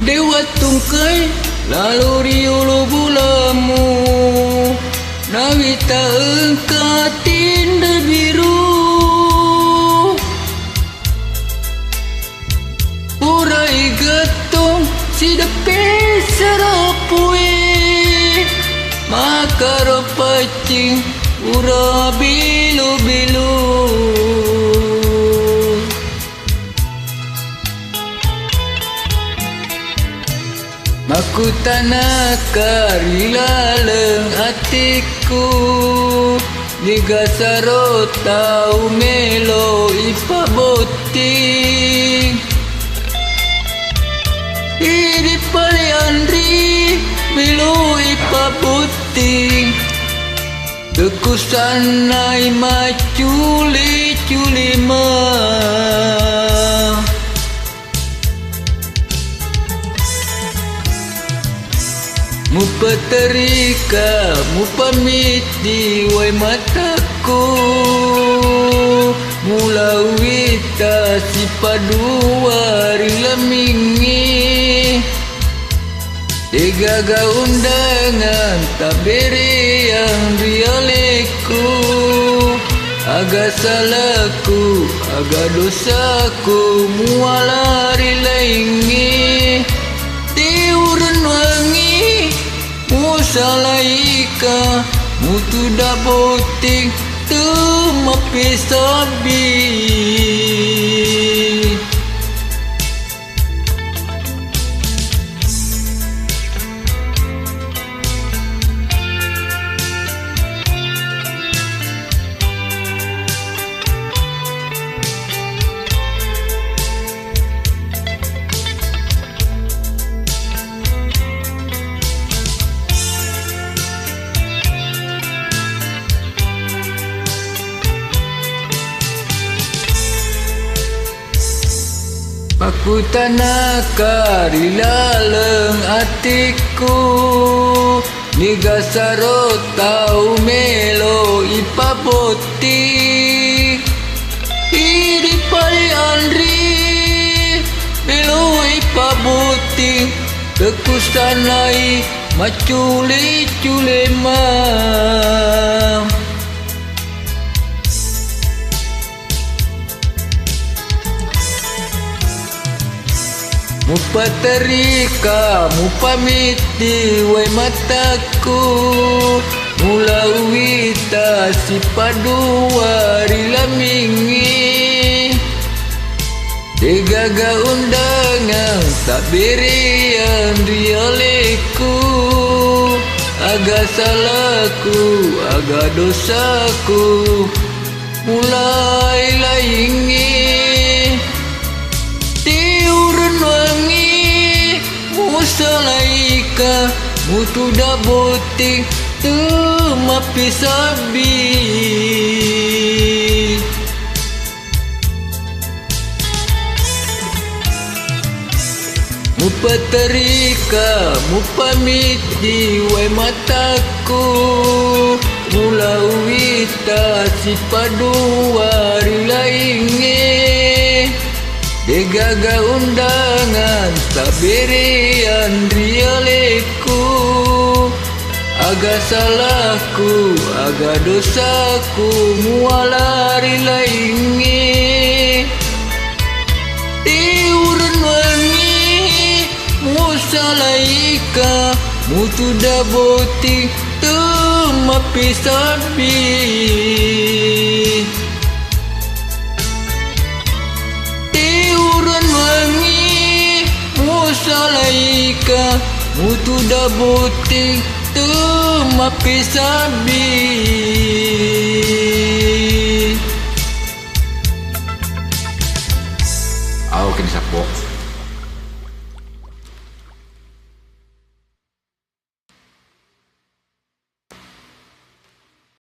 Dewa tungkai lalu riulu bulamu, nawita engkau tinda biru. Urai getong sidape sarapui, makaro pacing ura bilu-bilu. Maku tanah karilaleng hatiku, Liga saro tau melo ipaboting. Iri pali andri melo ipaboting. Deku sanai maculi-culi mah. Mu peterika, mu pamit di wai mataku, mula wita si padua rilamingi. Digaga undangan tak beri yang rialeku, agak salahku, agak dosaku, muala rilaingi. Diurun wangi musalaika, mutu dak boting temapi sabi. Aku tanah karilaleng hatiku, Liga saro tau melo ipaboti. Iri pali andri melo ipaboti. Deku sanai maculi-culi mah. Mu paterika, mu pamit di wai mataku, mula wita si padua rilamingi. Digaga undangan tak berian rialeku, agak salahku, agak dosaku, mulai laingi. Diurun wangi musalaika, mutu dak boting temapi sabi. Mu paterika, mu pamit di wai mataku, mula wita si padua rilaingi. Digaga undangan tak berian rialeku, agak salahku, agak dosaku, muala rilaingi. Diurun wangi musalaika, mutu dak boting temapi sabi. Musalaika, mutu dak boting temapi sabi. Aku kini sapok.